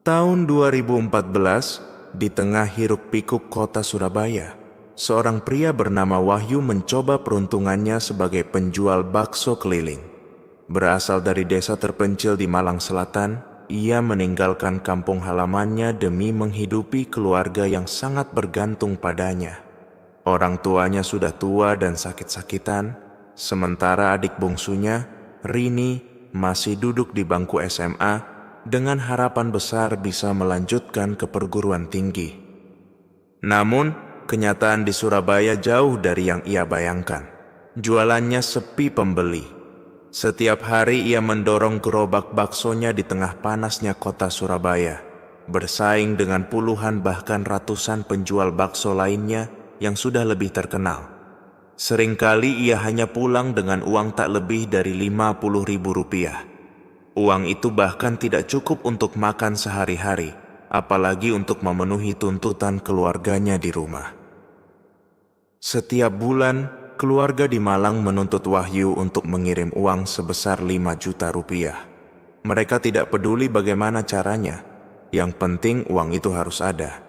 Tahun 2014, di tengah hiruk-pikuk kota Surabaya, seorang pria bernama Wahyu mencoba peruntungannya sebagai penjual bakso keliling. Berasal dari desa terpencil di Malang Selatan, ia meninggalkan kampung halamannya demi menghidupi keluarga yang sangat bergantung padanya. Orang tuanya sudah tua dan sakit-sakitan, sementara adik bungsunya, Rini, masih duduk di bangku SMA dengan harapan besar bisa melanjutkan ke perguruan tinggi. Namun, kenyataan di Surabaya jauh dari yang ia bayangkan. Jualannya sepi pembeli. Setiap hari ia mendorong gerobak baksonya di tengah panasnya kota Surabaya, bersaing dengan puluhan bahkan ratusan penjual bakso lainnya yang sudah lebih terkenal. Seringkali ia hanya pulang dengan uang tak lebih dari Rp50.000. Uang itu bahkan tidak cukup untuk makan sehari-hari, apalagi untuk memenuhi tuntutan keluarganya di rumah. Setiap bulan, keluarga di Malang menuntut Wahyu untuk mengirim uang sebesar Rp5 juta. Mereka tidak peduli bagaimana caranya, yang penting uang itu harus ada.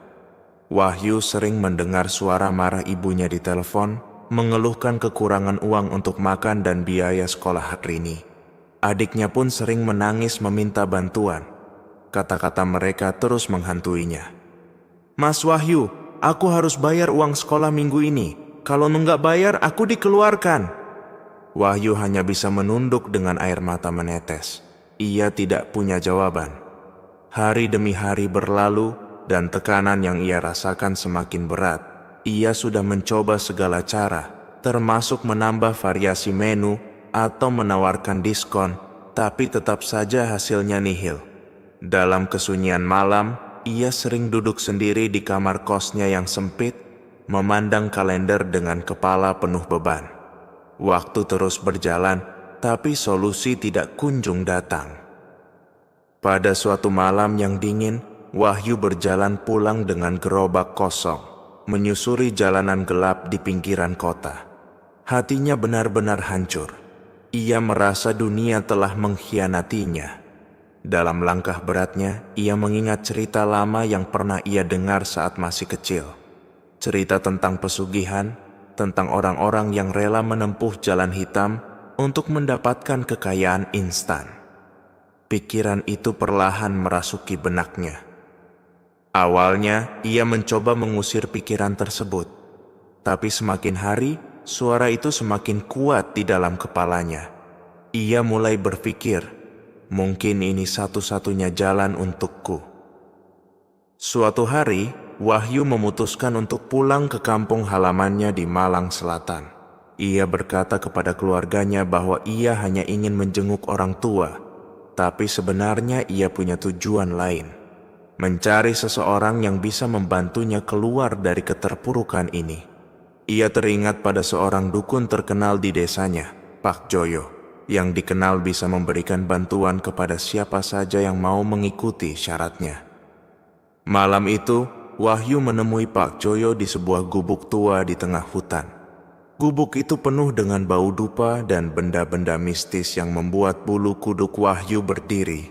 Wahyu sering mendengar suara marah ibunya di telepon, mengeluhkan kekurangan uang untuk makan dan biaya sekolah Rini. Adiknya pun sering menangis meminta bantuan. Kata-kata mereka terus menghantuinya. "Mas Wahyu, aku harus bayar uang sekolah minggu ini. Kalau nggak bayar, aku dikeluarkan." Wahyu hanya bisa menunduk dengan air mata menetes. Ia tidak punya jawaban. Hari demi hari berlalu dan tekanan yang ia rasakan semakin berat. Ia sudah mencoba segala cara, termasuk menambah variasi menu atau menawarkan diskon, tapi tetap saja hasilnya nihil. Dalam kesunyian malam, ia sering duduk sendiri di kamar kosnya yang sempit, memandang kalender dengan kepala penuh beban. Waktu terus berjalan, tapi solusi tidak kunjung datang. Pada suatu malam yang dingin, Wahyu berjalan pulang dengan gerobak kosong, menyusuri jalanan gelap di pinggiran kota. Hatinya benar-benar hancur. Ia merasa dunia telah mengkhianatinya. Dalam langkah beratnya, ia mengingat cerita lama yang pernah ia dengar saat masih kecil. Cerita tentang pesugihan, tentang orang-orang yang rela menempuh jalan hitam untuk mendapatkan kekayaan instan. Pikiran itu perlahan merasuki benaknya. Awalnya, ia mencoba mengusir pikiran tersebut. Tapi semakin hari, suara itu semakin kuat di dalam kepalanya. Ia mulai berpikir, mungkin ini satu-satunya jalan untukku. Suatu hari, Wahyu memutuskan untuk pulang ke kampung halamannya di Malang Selatan. Ia berkata kepada keluarganya bahwa ia hanya ingin menjenguk orang tua, tapi sebenarnya ia punya tujuan lain. Mencari seseorang yang bisa membantunya keluar dari keterpurukan ini. Ia teringat pada seorang dukun terkenal di desanya, Pak Joyo, yang dikenal bisa memberikan bantuan kepada siapa saja yang mau mengikuti syaratnya. Malam itu, Wahyu menemui Pak Joyo di sebuah gubuk tua di tengah hutan. Gubuk itu penuh dengan bau dupa dan benda-benda mistis yang membuat bulu kuduk Wahyu berdiri.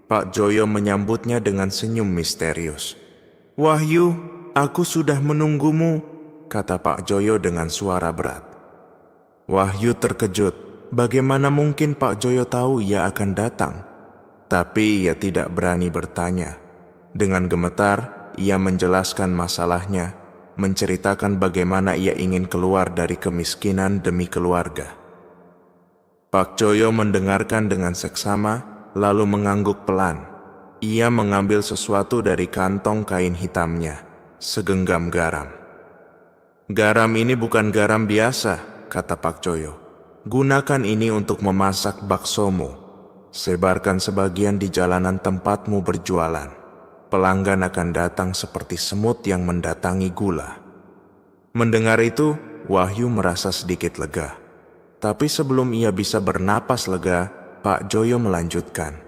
Pak Joyo menyambutnya dengan senyum misterius. "Wahyu, aku sudah menunggumu," kata Pak Joyo dengan suara berat. Wahyu terkejut. Bagaimana mungkin Pak Joyo tahu ia akan datang? Tapi ia tidak berani bertanya. Dengan gemetar, ia menjelaskan masalahnya, menceritakan bagaimana ia ingin keluar dari kemiskinan demi keluarga. Pak Joyo mendengarkan dengan seksama, lalu mengangguk pelan. Ia mengambil sesuatu dari kantong kain hitamnya, segenggam garam. "Garam ini bukan garam biasa," kata Pak Joyo. "Gunakan ini untuk memasak baksomu. Sebarkan sebagian di jalanan tempatmu berjualan. Pelanggan akan datang seperti semut yang mendatangi gula." Mendengar itu, Wahyu merasa sedikit lega. Tapi sebelum ia bisa bernapas lega, Pak Joyo melanjutkan.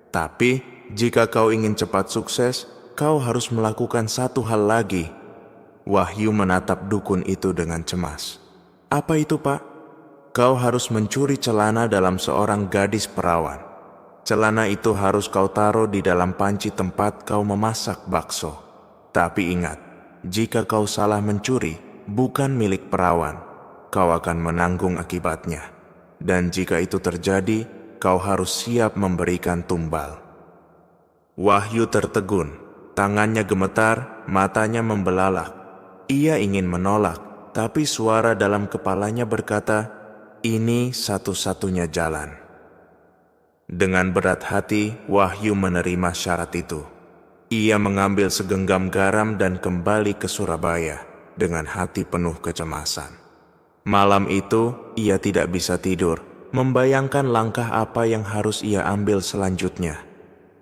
"Tapi, jika kau ingin cepat sukses, kau harus melakukan satu hal lagi." Wahyu menatap dukun itu dengan cemas. "Apa itu, Pak?" "Kau harus mencuri celana dalam seorang gadis perawan. Celana itu harus kau taruh di dalam panci tempat kau memasak bakso. Tapi ingat, jika kau salah mencuri, bukan milik perawan, kau akan menanggung akibatnya. Dan jika itu terjadi, kau harus siap memberikan tumbal." Wahyu tertegun, tangannya gemetar, matanya membelalak. Ia ingin menolak, tapi suara dalam kepalanya berkata, "Ini satu-satunya jalan." Dengan berat hati, Wahyu menerima syarat itu. Ia mengambil segenggam garam dan kembali ke Surabaya dengan hati penuh kecemasan. Malam itu, ia tidak bisa tidur, membayangkan langkah apa yang harus ia ambil selanjutnya.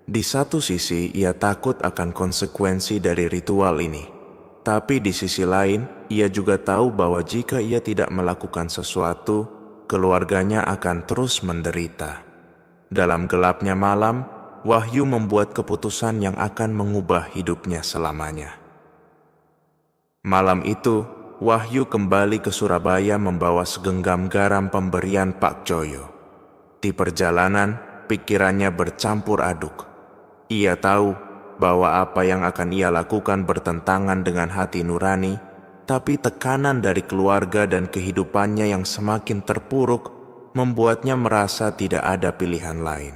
Di satu sisi, ia takut akan konsekuensi dari ritual ini. Tapi di sisi lain, ia juga tahu bahwa jika ia tidak melakukan sesuatu, keluarganya akan terus menderita. Dalam gelapnya malam, Wahyu membuat keputusan yang akan mengubah hidupnya selamanya. Malam itu, Wahyu kembali ke Surabaya membawa segenggam garam pemberian Pak Joyo. Di perjalanan, pikirannya bercampur aduk. Ia tahu bahwa apa yang akan ia lakukan bertentangan dengan hati nurani, tapi tekanan dari keluarga dan kehidupannya yang semakin terpuruk membuatnya merasa tidak ada pilihan lain.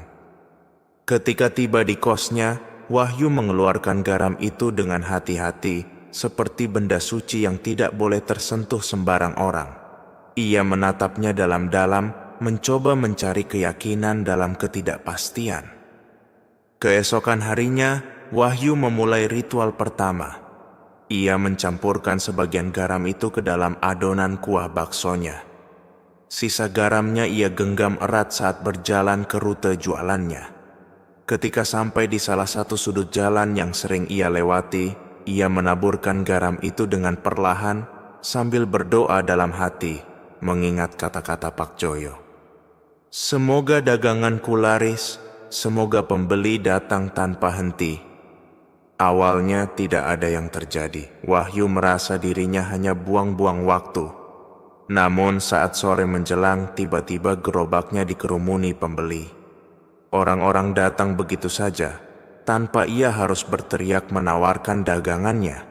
Ketika tiba di kosnya, Wahyu mengeluarkan garam itu dengan hati-hati, seperti benda suci yang tidak boleh tersentuh sembarang orang. Ia menatapnya dalam-dalam, mencoba mencari keyakinan dalam ketidakpastian. Keesokan harinya, Wahyu memulai ritual pertama. Ia mencampurkan sebagian garam itu ke dalam adonan kuah baksonya. Sisa garamnya ia genggam erat saat berjalan ke rute jualannya. Ketika sampai di salah satu sudut jalan yang sering ia lewati, ia menaburkan garam itu dengan perlahan sambil berdoa dalam hati, mengingat kata-kata Pak Joyo. "Semoga daganganku laris, semoga pembeli datang tanpa henti." Awalnya tidak ada yang terjadi. Wahyu merasa dirinya hanya buang-buang waktu. Namun saat sore menjelang, tiba-tiba gerobaknya dikerumuni pembeli. Orang-orang datang begitu saja, tanpa ia harus berteriak menawarkan dagangannya.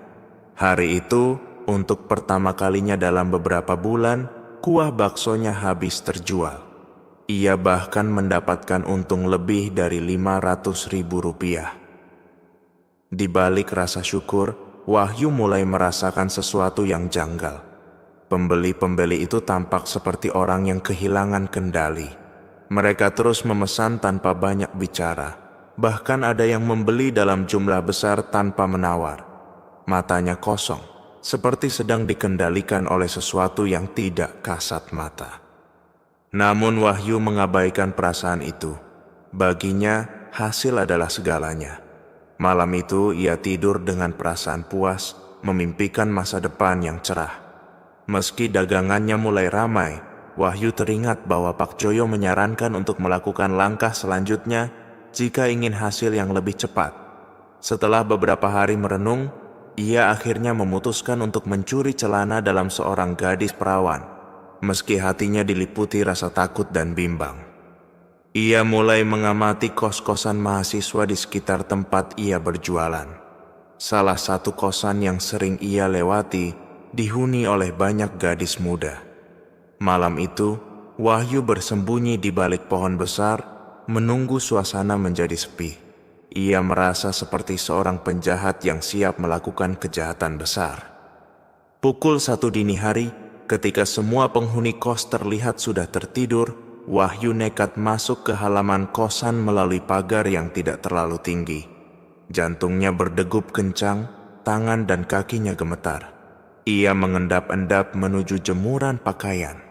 Hari itu, untuk pertama kalinya dalam beberapa bulan, kuah baksonya habis terjual. Ia bahkan mendapatkan untung lebih dari Rp500.000. Di balik rasa syukur, Wahyu mulai merasakan sesuatu yang janggal. Pembeli-pembeli itu tampak seperti orang yang kehilangan kendali. Mereka terus memesan tanpa banyak bicara. Bahkan ada yang membeli dalam jumlah besar tanpa menawar. Matanya kosong, seperti sedang dikendalikan oleh sesuatu yang tidak kasat mata. Namun Wahyu mengabaikan perasaan itu. Baginya, hasil adalah segalanya. Malam itu ia tidur dengan perasaan puas, memimpikan masa depan yang cerah. Meski dagangannya mulai ramai, Wahyu teringat bahwa Pak Joyo menyarankan untuk melakukan langkah selanjutnya jika ingin hasil yang lebih cepat. Setelah beberapa hari merenung, ia akhirnya memutuskan untuk mencuri celana dalam seorang gadis perawan, meski hatinya diliputi rasa takut dan bimbang. Ia mulai mengamati kos-kosan mahasiswa di sekitar tempat ia berjualan. Salah satu kosan yang sering ia lewati dihuni oleh banyak gadis muda. Malam itu, Wahyu bersembunyi di balik pohon besar, menunggu suasana menjadi sepi. Ia merasa seperti seorang penjahat yang siap melakukan kejahatan besar. Pukul 1 dini hari, ketika semua penghuni kos terlihat sudah tertidur, Wahyu nekat masuk ke halaman kosan melalui pagar yang tidak terlalu tinggi. Jantungnya berdegup kencang, tangan dan kakinya gemetar. Ia mengendap-endap menuju jemuran pakaian.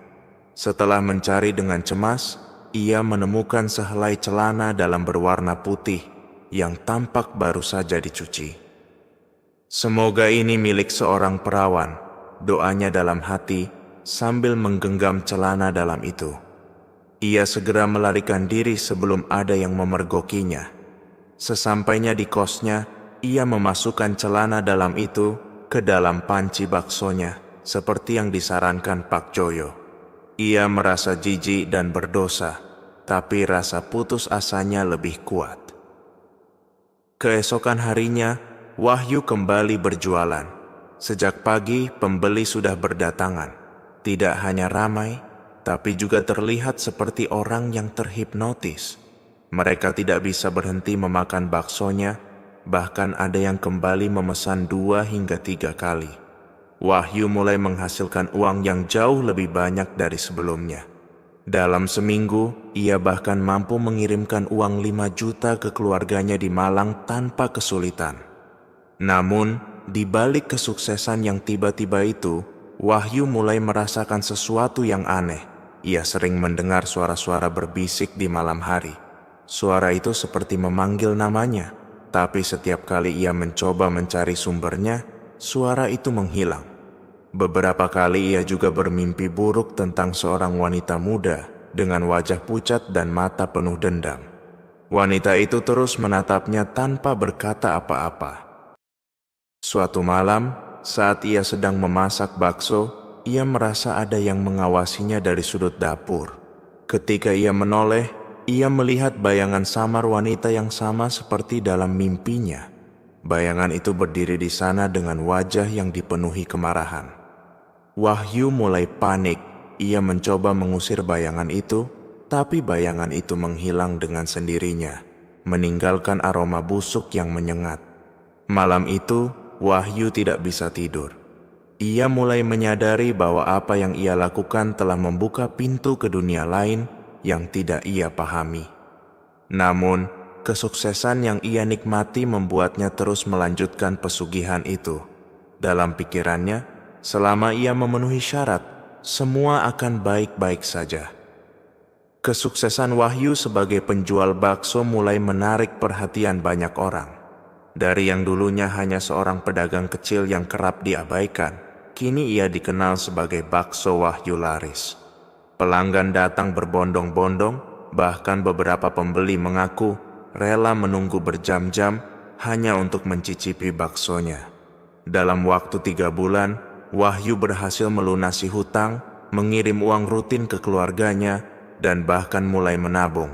Setelah mencari dengan cemas, ia menemukan sehelai celana dalam berwarna putih yang tampak baru saja dicuci. "Semoga ini milik seorang perawan," doanya dalam hati sambil menggenggam celana dalam itu. Ia segera melarikan diri sebelum ada yang memergokinya. Sesampainya di kosnya, ia memasukkan celana dalam itu ke dalam panci baksonya, seperti yang disarankan Pak Joyo. Ia merasa jijik dan berdosa. tapi rasa putus asanya lebih kuat. Keesokan harinya, Wahyu kembali berjualan. Sejak pagi, pembeli sudah berdatangan. Tidak hanya ramai, tapi juga terlihat seperti orang yang terhipnotis. Mereka tidak bisa berhenti memakan baksonya, bahkan ada yang kembali memesan 2 hingga 3 kali. Wahyu mulai menghasilkan uang yang jauh lebih banyak dari sebelumnya. Dalam seminggu, ia bahkan mampu mengirimkan uang 5 juta ke keluarganya di Malang tanpa kesulitan. Namun, di balik kesuksesan yang tiba-tiba itu, Wahyu mulai merasakan sesuatu yang aneh. Ia sering mendengar suara-suara berbisik di malam hari. Suara itu seperti memanggil namanya, tapi setiap kali ia mencoba mencari sumbernya, suara itu menghilang. Beberapa kali ia juga bermimpi buruk tentang seorang wanita muda dengan wajah pucat dan mata penuh dendam. Wanita itu terus menatapnya tanpa berkata apa-apa. Suatu malam, saat ia sedang memasak bakso, ia merasa ada yang mengawasinya dari sudut dapur. Ketika ia menoleh, ia melihat bayangan samar wanita yang sama seperti dalam mimpinya. Bayangan itu berdiri di sana dengan wajah yang dipenuhi kemarahan. Wahyu mulai panik. Ia mencoba mengusir bayangan itu, tapi bayangan itu menghilang dengan sendirinya, meninggalkan aroma busuk yang menyengat. Malam itu, Wahyu tidak bisa tidur. Ia mulai menyadari bahwa apa yang ia lakukan telah membuka pintu ke dunia lain yang tidak ia pahami. Namun, kesuksesan yang ia nikmati membuatnya terus melanjutkan pesugihan itu. Dalam pikirannya, selama ia memenuhi syarat, semua akan baik-baik saja. Kesuksesan Wahyu sebagai penjual bakso mulai menarik perhatian banyak orang. Dari yang dulunya hanya seorang pedagang kecil yang kerap diabaikan, kini ia dikenal sebagai bakso Wahyu laris. Pelanggan datang berbondong-bondong, bahkan beberapa pembeli mengaku rela menunggu berjam-jam hanya untuk mencicipi baksonya. Dalam waktu 3 bulan, Wahyu berhasil melunasi hutang, mengirim uang rutin ke keluarganya, dan bahkan mulai menabung.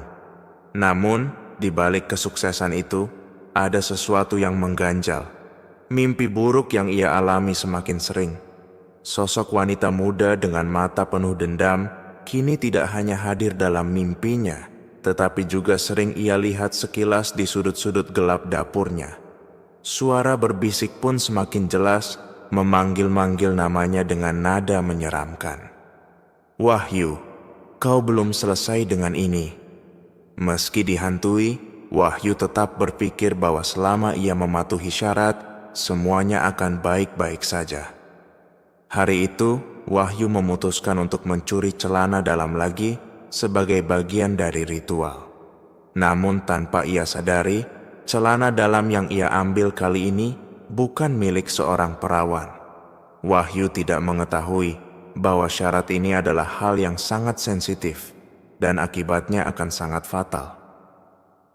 Namun, di balik kesuksesan itu, ada sesuatu yang mengganjal. Mimpi buruk yang ia alami semakin sering. Sosok wanita muda dengan mata penuh dendam kini tidak hanya hadir dalam mimpinya, tetapi juga sering ia lihat sekilas di sudut-sudut gelap dapurnya. Suara berbisik pun semakin jelas, memanggil-manggil namanya dengan nada menyeramkan. Wahyu, kau belum selesai dengan ini. Meski dihantui, Wahyu tetap berpikir bahwa selama ia mematuhi syarat, semuanya akan baik-baik saja. Hari itu, Wahyu memutuskan untuk mencuri celana dalam lagi sebagai bagian dari ritual. Namun tanpa ia sadari, celana dalam yang ia ambil kali ini bukan milik seorang perawan. Wahyu tidak mengetahui bahwa syarat ini adalah hal yang sangat sensitif dan akibatnya akan sangat fatal.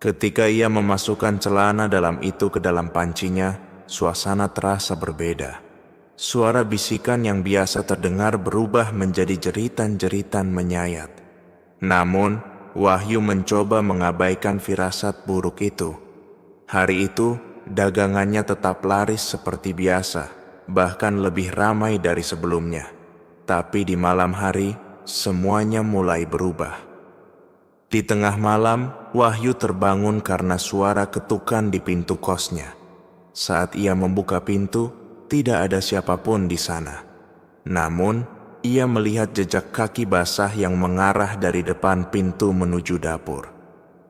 Ketika ia memasukkan celana dalam itu ke dalam pancinya, suasana terasa berbeda. Suara bisikan yang biasa terdengar berubah menjadi jeritan-jeritan menyayat. Namun, Wahyu mencoba mengabaikan firasat buruk itu. Hari itu, dagangannya tetap laris seperti biasa, bahkan lebih ramai dari sebelumnya. Tapi di malam hari, semuanya mulai berubah. Di tengah malam, Wahyu terbangun karena suara ketukan di pintu kosnya. Saat ia membuka pintu, tidak ada siapapun di sana. Namun, ia melihat jejak kaki basah yang mengarah dari depan pintu menuju dapur.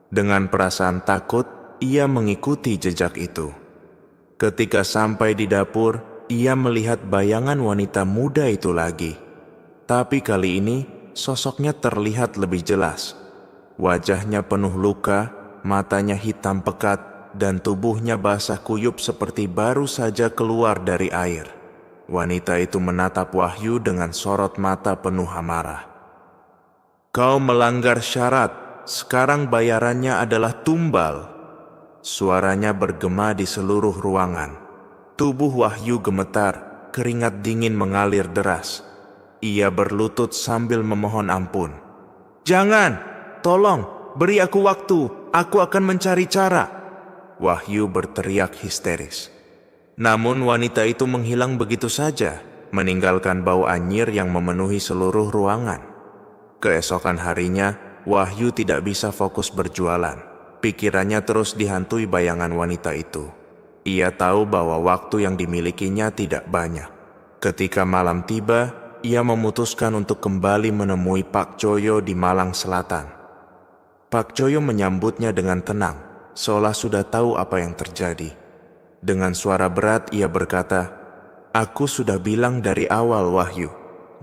Dengan perasaan takut, ia mengikuti jejak itu. Ketika sampai di dapur, ia melihat bayangan wanita muda itu lagi. Tapi kali ini, sosoknya terlihat lebih jelas. Wajahnya penuh luka, matanya hitam pekat, dan tubuhnya basah kuyup seperti baru saja keluar dari air. Wanita itu menatap Wahyu dengan sorot mata penuh amarah. "Kau melanggar syarat, sekarang bayarannya adalah tumbal." Suaranya bergema di seluruh ruangan. Tubuh Wahyu gemetar, keringat dingin mengalir deras. Ia berlutut sambil memohon ampun. "Jangan, tolong, beri aku waktu, aku akan mencari cara." Wahyu berteriak histeris. Namun wanita itu menghilang begitu saja, meninggalkan bau anyir yang memenuhi seluruh ruangan. Keesokan harinya, Wahyu tidak bisa fokus berjualan. Pikirannya terus dihantui bayangan wanita itu. Ia tahu bahwa waktu yang dimilikinya tidak banyak. Ketika malam tiba, ia memutuskan untuk kembali menemui Pak Choyo di Malang Selatan. Pak Choyo menyambutnya dengan tenang, seolah sudah tahu apa yang terjadi. Dengan suara berat ia berkata, "Aku sudah bilang dari awal, Wahyu,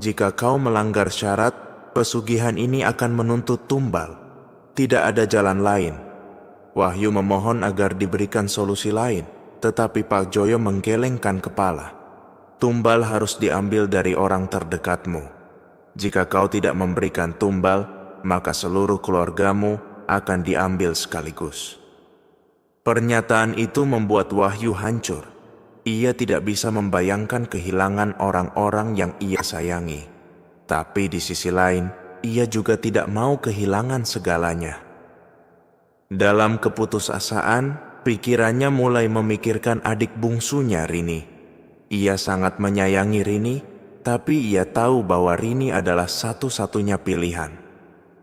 jika kau melanggar syarat, pesugihan ini akan menuntut tumbal. Tidak ada jalan lain." Wahyu memohon agar diberikan solusi lain, tetapi Pak Choyo menggelengkan kepala. "Tumbal harus diambil dari orang terdekatmu. Jika kau tidak memberikan tumbal, maka seluruh keluargamu akan diambil sekaligus." Pernyataan itu membuat Wahyu hancur. Ia tidak bisa membayangkan kehilangan orang-orang yang ia sayangi. Tapi di sisi lain, ia juga tidak mau kehilangan segalanya. Dalam keputusasaan, pikirannya mulai memikirkan adik bungsunya Rini. Ia sangat menyayangi Rini, tapi ia tahu bahwa Rini adalah satu-satunya pilihan.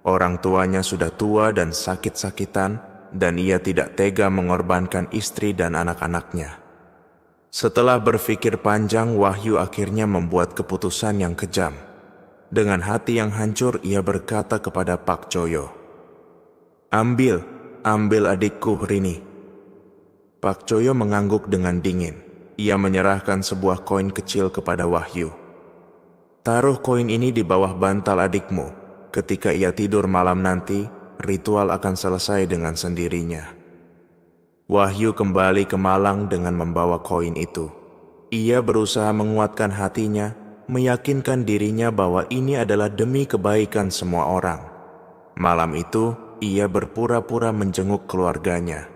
Orang tuanya sudah tua dan sakit-sakitan, dan ia tidak tega mengorbankan istri dan anak-anaknya. Setelah berpikir panjang, Wahyu akhirnya membuat keputusan yang kejam. Dengan hati yang hancur, ia berkata kepada Pak Choyo, Ambil adikku Rini." Pak Choyo mengangguk dengan dingin. Ia menyerahkan sebuah koin kecil kepada Wahyu. "Taruh koin ini di bawah bantal adikmu. Ketika ia tidur malam nanti, ritual akan selesai dengan sendirinya." Wahyu kembali ke Malang dengan membawa koin itu. Ia berusaha menguatkan hatinya, meyakinkan dirinya bahwa ini adalah demi kebaikan semua orang. Malam itu, ia berpura-pura menjenguk keluarganya.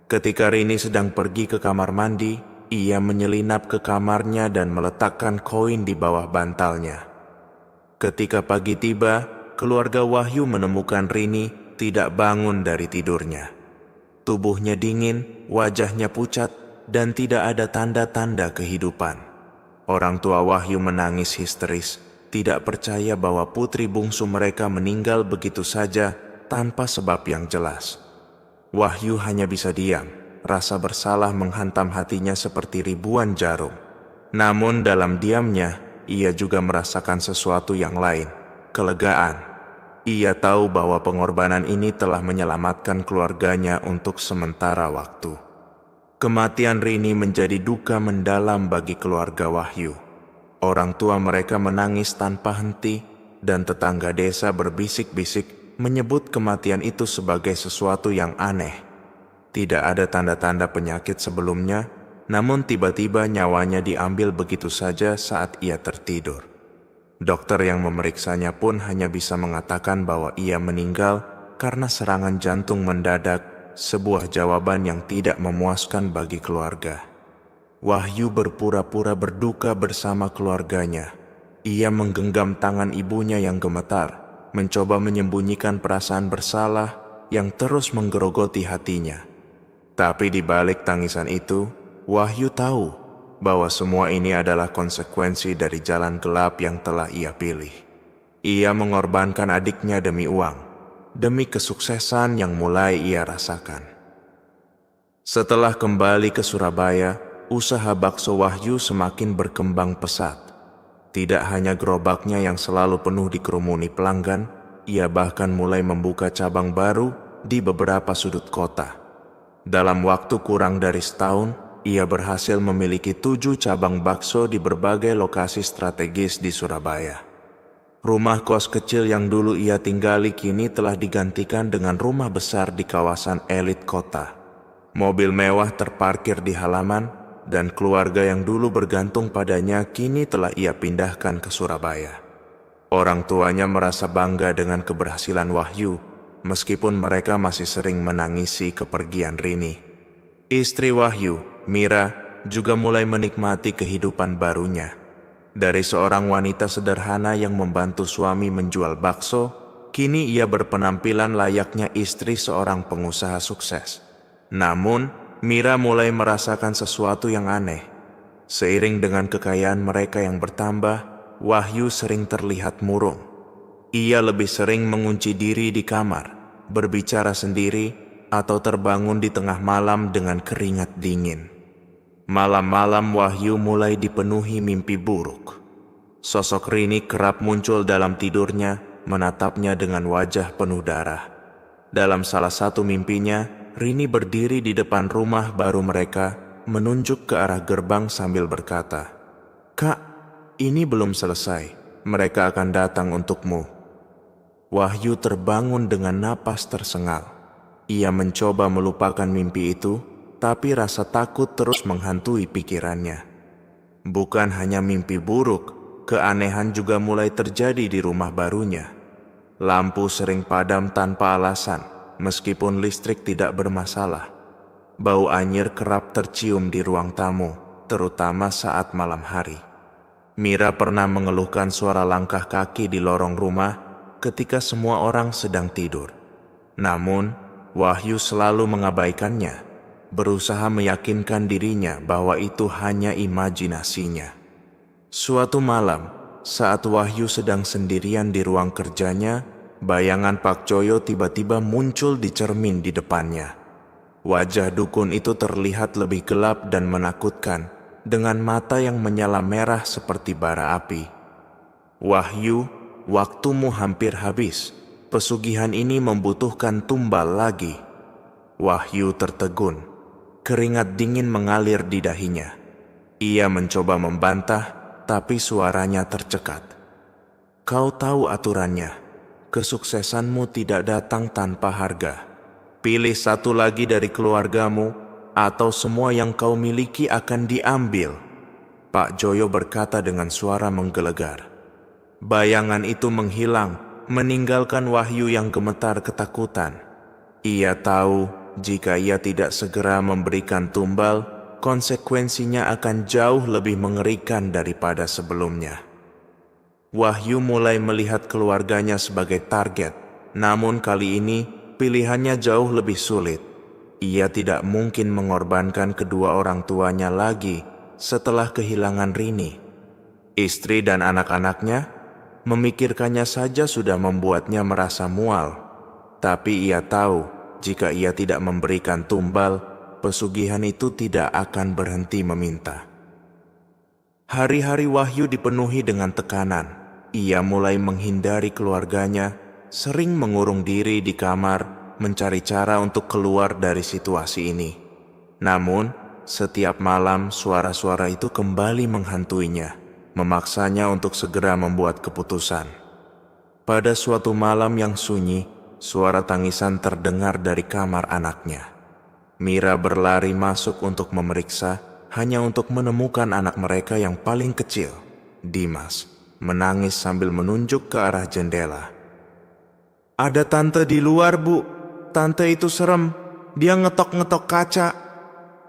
Ketika Rini sedang pergi ke kamar mandi, ia menyelinap ke kamarnya dan meletakkan koin di bawah bantalnya. Ketika pagi tiba, keluarga Wahyu menemukan Rini tidak bangun dari tidurnya. Tubuhnya dingin, wajahnya pucat, dan tidak ada tanda-tanda kehidupan. Orang tua Wahyu menangis histeris, tidak percaya bahwa putri bungsu mereka meninggal begitu saja tanpa sebab yang jelas. Wahyu hanya bisa diam, rasa bersalah menghantam hatinya seperti ribuan jarum. Namun dalam diamnya, ia juga merasakan sesuatu yang lain, kelegaan. Ia tahu bahwa pengorbanan ini telah menyelamatkan keluarganya untuk sementara waktu. Kematian Rini menjadi duka mendalam bagi keluarga Wahyu. Orang tua mereka menangis tanpa henti, dan tetangga desa berbisik-bisik menyebut kematian itu sebagai sesuatu yang aneh. Tidak ada tanda-tanda penyakit sebelumnya, namun tiba-tiba nyawanya diambil begitu saja saat ia tertidur. Dokter yang memeriksanya pun hanya bisa mengatakan bahwa ia meninggal karena serangan jantung mendadak, sebuah jawaban yang tidak memuaskan bagi keluarga. Wahyu berpura-pura berduka bersama keluarganya. Ia menggenggam tangan ibunya yang gemetar, mencoba menyembunyikan perasaan bersalah yang terus menggerogoti hatinya. Tapi di balik tangisan itu, Wahyu tahu bahwa semua ini adalah konsekuensi dari jalan gelap yang telah ia pilih. Ia mengorbankan adiknya demi uang, demi kesuksesan yang mulai ia rasakan. Setelah kembali ke Surabaya, usaha bakso Wahyu semakin berkembang pesat. Tidak hanya gerobaknya yang selalu penuh dikerumuni pelanggan, ia bahkan mulai membuka cabang baru di beberapa sudut kota. Dalam waktu kurang dari setahun, ia berhasil memiliki 7 cabang bakso di berbagai lokasi strategis di Surabaya. Rumah kos kecil yang dulu ia tinggali kini telah digantikan dengan rumah besar di kawasan elit kota. Mobil mewah terparkir di halaman, dan keluarga yang dulu bergantung padanya kini telah ia pindahkan ke Surabaya. Orang tuanya merasa bangga dengan keberhasilan Wahyu, meskipun mereka masih sering menangisi kepergian Rini. Istri Wahyu, Mira, juga mulai menikmati kehidupan barunya. Dari seorang wanita sederhana yang membantu suami menjual bakso, Kini ia berpenampilan layaknya istri seorang pengusaha sukses. Namun, Mira mulai merasakan sesuatu yang aneh. Seiring dengan kekayaan mereka yang bertambah, Wahyu sering terlihat murung. Ia lebih sering mengunci diri di kamar, berbicara sendiri, atau terbangun di tengah malam dengan keringat dingin. Malam-malam Wahyu mulai dipenuhi mimpi buruk. Sosok Rini kerap muncul dalam tidurnya, menatapnya dengan wajah penuh darah. Dalam salah satu mimpinya, Rini berdiri di depan rumah baru mereka, menunjuk ke arah gerbang sambil berkata, "Kak, ini belum selesai. Mereka akan datang untukmu." Wahyu terbangun dengan napas tersengal. Ia mencoba melupakan mimpi itu, tapi rasa takut terus menghantui pikirannya. Bukan hanya mimpi buruk, keanehan juga mulai terjadi di rumah barunya. Lampu sering padam tanpa alasan, meskipun listrik tidak bermasalah. Bau anyir kerap tercium di ruang tamu, terutama saat malam hari. Mira pernah mengeluhkan suara langkah kaki di lorong rumah ketika semua orang sedang tidur. Namun, Wahyu selalu mengabaikannya, berusaha meyakinkan dirinya bahwa itu hanya imajinasinya. Suatu malam, saat Wahyu sedang sendirian di ruang kerjanya, bayangan Pak Coyo tiba-tiba muncul di cermin di depannya. Wajah dukun itu terlihat lebih gelap dan menakutkan, dengan mata yang menyala merah seperti bara api. "Wahyu, waktumu hampir habis. Pesugihan ini membutuhkan tumbal lagi." Wahyu tertegun. Keringat dingin mengalir di dahinya. Ia mencoba membantah, tapi suaranya tercekat. "Kau tahu aturannya. Kesuksesanmu tidak datang tanpa harga. Pilih satu lagi dari keluargamu, atau semua yang kau miliki akan diambil." Pak Joyo berkata dengan suara menggelegar. Bayangan itu menghilang, meninggalkan Wahyu yang gemetar ketakutan. Ia tahu jika ia tidak segera memberikan tumbal, konsekuensinya akan jauh lebih mengerikan daripada sebelumnya. Wahyu mulai melihat keluarganya sebagai target, namun kali ini pilihannya jauh lebih sulit. Ia tidak mungkin mengorbankan kedua orang tuanya lagi setelah kehilangan Rini. Istri dan anak-anaknya, memikirkannya saja sudah membuatnya merasa mual. Tapi ia tahu jika ia tidak memberikan tumbal, pesugihan itu tidak akan berhenti meminta. Hari-hari Wahyu dipenuhi dengan tekanan. Ia mulai menghindari keluarganya, sering mengurung diri di kamar, mencari cara untuk keluar dari situasi ini. Namun, setiap malam suara-suara itu kembali menghantuinya, memaksanya untuk segera membuat keputusan. Pada suatu malam yang sunyi, suara tangisan terdengar dari kamar anaknya. Mira berlari masuk untuk memeriksa, hanya untuk menemukan anak mereka yang paling kecil, Dimas, menangis sambil menunjuk ke arah jendela. "Ada tante di luar, Bu. Tante itu serem. Dia ngetok-ngetok kaca."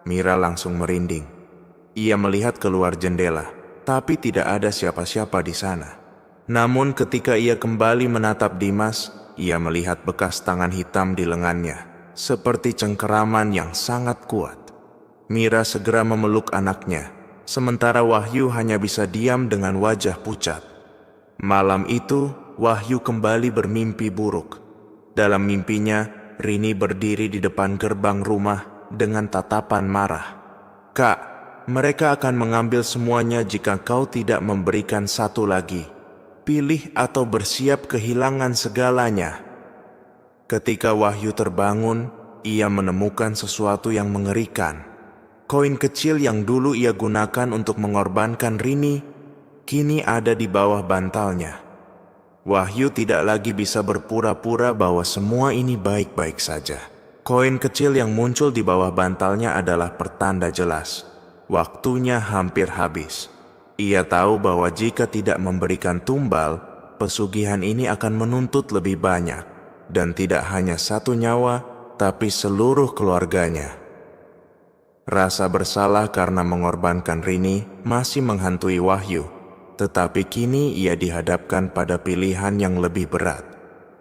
Mira langsung merinding. Ia melihat keluar jendela, tapi tidak ada siapa-siapa di sana. Namun ketika ia kembali menatap Dimas, ia melihat bekas tangan hitam di lengannya, seperti cengkeraman yang sangat kuat. Mira segera memeluk anaknya, sementara Wahyu hanya bisa diam dengan wajah pucat. Malam itu, Wahyu kembali bermimpi buruk. Dalam mimpinya, Rini berdiri di depan gerbang rumah dengan tatapan marah. "Kak, mereka akan mengambil semuanya jika kau tidak memberikan satu lagi. Pilih atau bersiap kehilangan segalanya." Ketika Wahyu terbangun, ia menemukan sesuatu yang mengerikan. Koin kecil yang dulu ia gunakan untuk mengorbankan Rini, kini ada di bawah bantalnya. Wahyu tidak lagi bisa berpura-pura bahwa semua ini baik-baik saja. Koin kecil yang muncul di bawah bantalnya adalah pertanda jelas. Waktunya hampir habis. Ia tahu bahwa jika tidak memberikan tumbal, pesugihan ini akan menuntut lebih banyak, dan tidak hanya satu nyawa, tapi seluruh keluarganya. Rasa bersalah karena mengorbankan Rini masih menghantui Wahyu, tetapi kini ia dihadapkan pada pilihan yang lebih berat.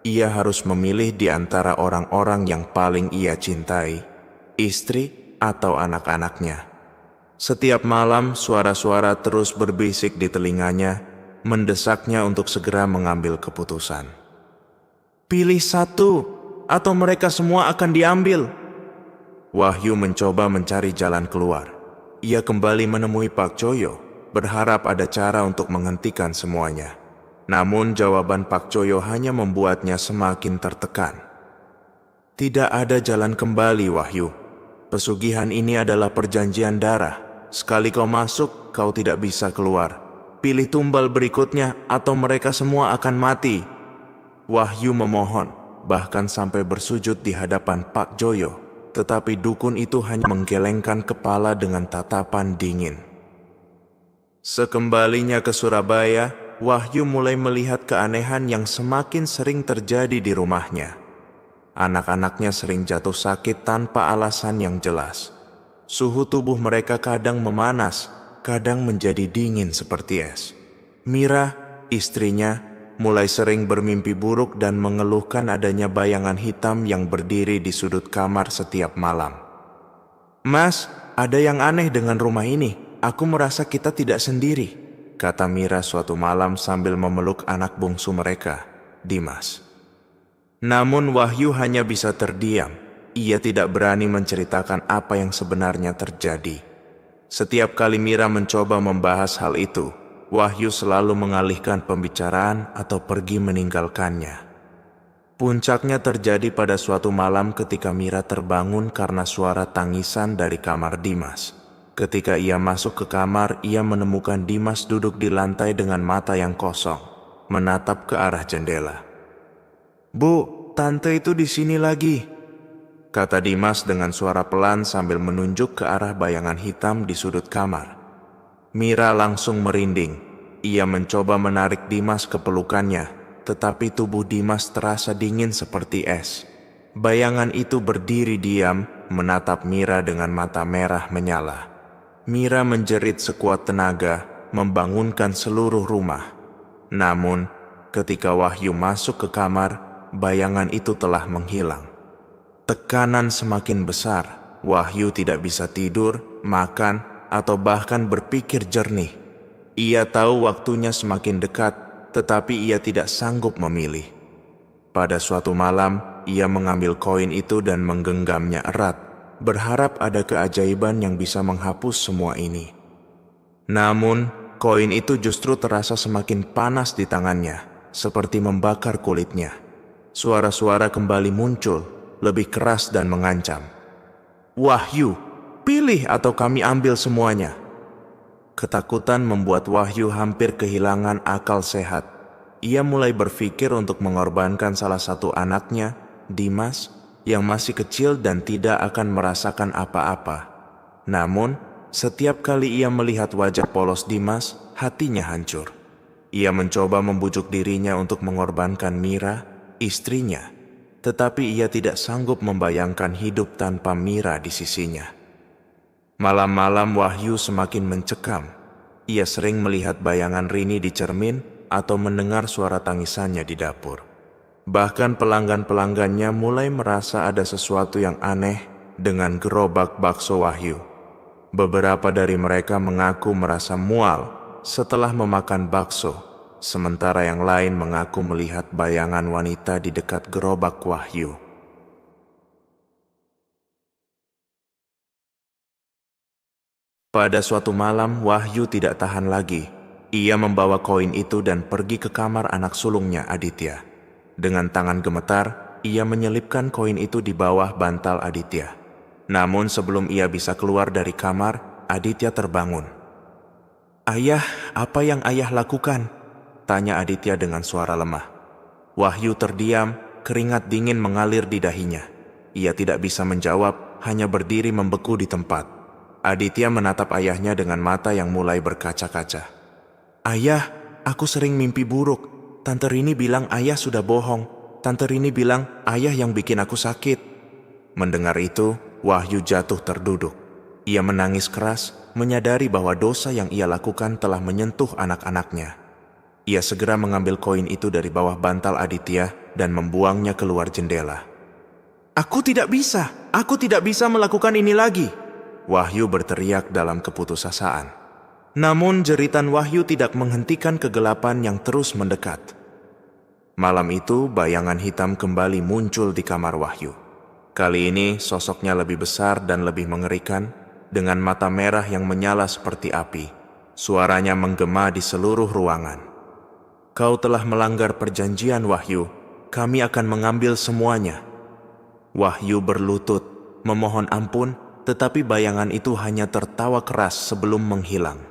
Ia harus memilih di antara orang-orang yang paling ia cintai, istri atau anak-anaknya. Setiap malam suara-suara terus berbisik di telinganya, mendesaknya untuk segera mengambil keputusan. Pilih satu, atau mereka semua akan diambil. Wahyu mencoba mencari jalan keluar. Ia kembali menemui Pak Choyo, berharap ada cara untuk menghentikan semuanya. Namun jawaban Pak Choyo hanya membuatnya semakin tertekan. Tidak ada jalan kembali, Wahyu. Pesugihan ini adalah perjanjian darah. Sekali kau masuk, kau tidak bisa keluar. Pilih tumbal berikutnya atau mereka semua akan mati. Wahyu memohon, bahkan sampai bersujud di hadapan Pak Choyo. Tetapi dukun itu hanya menggelengkan kepala dengan tatapan dingin. Sekembalinya ke Surabaya, Wahyu mulai melihat keanehan yang semakin sering terjadi di rumahnya. Anak-anaknya sering jatuh sakit tanpa alasan yang jelas. Suhu tubuh mereka kadang memanas, kadang menjadi dingin seperti es. Mira, istrinya, mulai sering bermimpi buruk dan mengeluhkan adanya bayangan hitam yang berdiri di sudut kamar setiap malam. Mas, ada yang aneh dengan rumah ini. Aku merasa kita tidak sendiri, kata Mira suatu malam sambil memeluk anak bungsu mereka, Dimas. Namun Wahyu hanya bisa terdiam. Ia tidak berani menceritakan apa yang sebenarnya terjadi. Setiap kali Mira mencoba membahas hal itu, Wahyu selalu mengalihkan pembicaraan atau pergi meninggalkannya. Puncaknya terjadi pada suatu malam ketika Mira terbangun karena suara tangisan dari kamar Dimas. Ketika ia masuk ke kamar, ia menemukan Dimas duduk di lantai dengan mata yang kosong, menatap ke arah jendela. Bu, tante itu di sini lagi, kata Dimas dengan suara pelan sambil menunjuk ke arah bayangan hitam di sudut kamar. Mira langsung merinding. Ia mencoba menarik Dimas ke pelukannya, tetapi tubuh Dimas terasa dingin seperti es. Bayangan itu berdiri diam, menatap Mira dengan mata merah menyala. Mira menjerit sekuat tenaga, membangunkan seluruh rumah. Namun, ketika Wahyu masuk ke kamar, bayangan itu telah menghilang. Tekanan semakin besar. Wahyu tidak bisa tidur, makan, atau bahkan berpikir jernih. Ia tahu waktunya semakin dekat, tetapi ia tidak sanggup memilih. Pada suatu malam, ia mengambil koin itu dan menggenggamnya erat, berharap ada keajaiban yang bisa menghapus semua ini. Namun, koin itu justru terasa semakin panas di tangannya, seperti membakar kulitnya. Suara-suara kembali muncul, lebih keras dan mengancam. Wahyu, pilih atau kami ambil semuanya. Ketakutan membuat Wahyu hampir kehilangan akal sehat. Ia mulai berpikir untuk mengorbankan salah satu anaknya, Dimas, yang masih kecil dan tidak akan merasakan apa-apa. Namun, setiap kali ia melihat wajah polos Dimas, hatinya hancur. Ia mencoba membujuk dirinya untuk mengorbankan Mira, istrinya, tetapi ia tidak sanggup membayangkan hidup tanpa Mira di sisinya. Malam-malam Wahyu semakin mencekam. Ia sering melihat bayangan Rini di cermin atau mendengar suara tangisannya di dapur. Bahkan pelanggan-pelanggannya mulai merasa ada sesuatu yang aneh dengan gerobak bakso Wahyu. Beberapa dari mereka mengaku merasa mual setelah memakan bakso, sementara yang lain mengaku melihat bayangan wanita di dekat gerobak Wahyu. Pada suatu malam, Wahyu tidak tahan lagi. Ia membawa koin itu dan pergi ke kamar anak sulungnya, Aditya. Dengan tangan gemetar, ia menyelipkan koin itu di bawah bantal Aditya. Namun sebelum ia bisa keluar dari kamar, Aditya terbangun. Ayah, apa yang ayah lakukan? Tanya Aditya dengan suara lemah. Wahyu terdiam, keringat dingin mengalir di dahinya. Ia tidak bisa menjawab, hanya berdiri membeku di tempat. Aditya menatap ayahnya dengan mata yang mulai berkaca-kaca. Ayah, aku sering mimpi buruk. Tante Rini bilang ayah sudah bohong. Tante Rini bilang ayah yang bikin aku sakit. Mendengar itu, Wahyu jatuh terduduk. Ia menangis keras, menyadari bahwa dosa yang ia lakukan telah menyentuh anak-anaknya. Ia segera mengambil koin itu dari bawah bantal Aditya dan membuangnya keluar jendela. Aku tidak bisa melakukan ini lagi, Wahyu berteriak dalam keputusasaan. Namun jeritan Wahyu tidak menghentikan kegelapan yang terus mendekat. Malam itu bayangan hitam kembali muncul di kamar Wahyu. Kali ini sosoknya lebih besar dan lebih mengerikan, dengan mata merah yang menyala seperti api. Suaranya menggema di seluruh ruangan. Kau telah melanggar perjanjian, Wahyu. Kami akan mengambil semuanya. Wahyu berlutut, memohon ampun, tetapi bayangan itu hanya tertawa keras sebelum menghilang.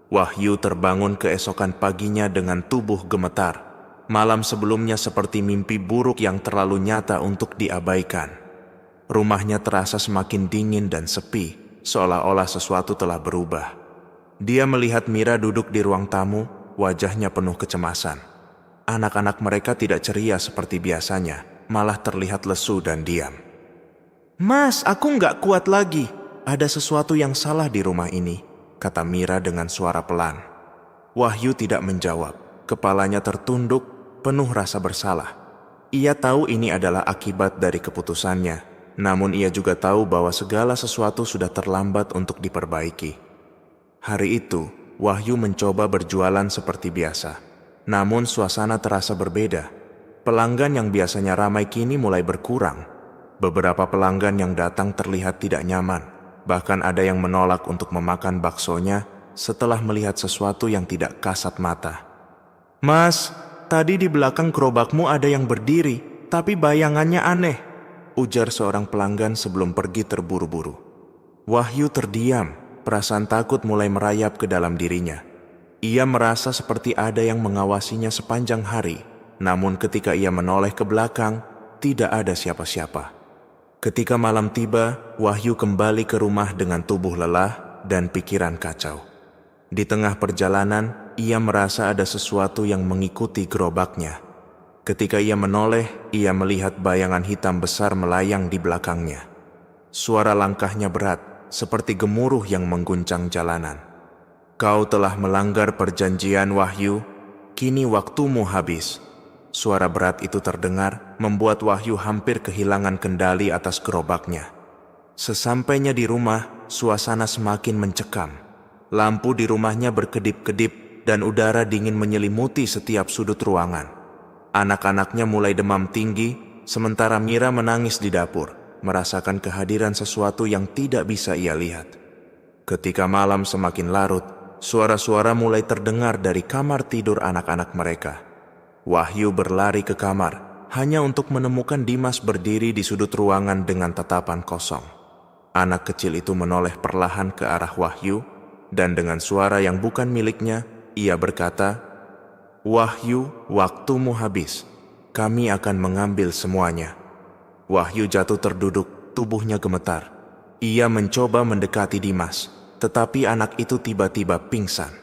Wahyu terbangun keesokan paginya dengan tubuh gemetar. Malam sebelumnya seperti mimpi buruk yang terlalu nyata untuk diabaikan. Rumahnya terasa semakin dingin dan sepi, seolah-olah sesuatu telah berubah. Dia melihat Mira duduk di ruang tamu, wajahnya penuh kecemasan. Anak-anak mereka tidak ceria seperti biasanya, malah terlihat lesu dan diam. Mas, aku nggak kuat lagi. Ada sesuatu yang salah di rumah ini, kata Mira dengan suara pelan. Wahyu tidak menjawab, kepalanya tertunduk, penuh rasa bersalah. Ia tahu ini adalah akibat dari keputusannya, namun ia juga tahu bahwa segala sesuatu sudah terlambat untuk diperbaiki. Hari itu, Wahyu mencoba berjualan seperti biasa. Namun suasana terasa berbeda. Pelanggan yang biasanya ramai kini mulai berkurang. Beberapa pelanggan yang datang terlihat tidak nyaman. Bahkan ada yang menolak untuk memakan baksonya setelah melihat sesuatu yang tidak kasat mata. Mas, tadi di belakang gerobakmu ada yang berdiri, tapi bayangannya aneh, ujar seorang pelanggan sebelum pergi terburu-buru. Wahyu terdiam, perasaan takut mulai merayap ke dalam dirinya. Ia merasa seperti ada yang mengawasinya sepanjang hari, namun ketika ia menoleh ke belakang, tidak ada siapa-siapa. Ketika malam tiba, Wahyu kembali ke rumah dengan tubuh lelah dan pikiran kacau. Di tengah perjalanan, ia merasa ada sesuatu yang mengikuti gerobaknya. Ketika ia menoleh, ia melihat bayangan hitam besar melayang di belakangnya. Suara langkahnya berat, seperti gemuruh yang mengguncang jalanan. Kau telah melanggar perjanjian, Wahyu. Kini waktumu habis. Suara berat itu terdengar, membuat Wahyu hampir kehilangan kendali atas gerobaknya. Sesampainya di rumah, suasana semakin mencekam. Lampu di rumahnya berkedip-kedip dan udara dingin menyelimuti setiap sudut ruangan. Anak-anaknya mulai demam tinggi, sementara Mira menangis di dapur, merasakan kehadiran sesuatu yang tidak bisa ia lihat. Ketika malam semakin larut, suara-suara mulai terdengar dari kamar tidur anak-anak mereka. Wahyu berlari ke kamar, hanya untuk menemukan Dimas berdiri di sudut ruangan dengan tatapan kosong. Anak kecil itu menoleh perlahan ke arah Wahyu, dan dengan suara yang bukan miliknya, ia berkata, Wahyu, waktumu habis. Kami akan mengambil semuanya. Wahyu jatuh terduduk, tubuhnya gemetar. Ia mencoba mendekati Dimas, tetapi anak itu tiba-tiba pingsan.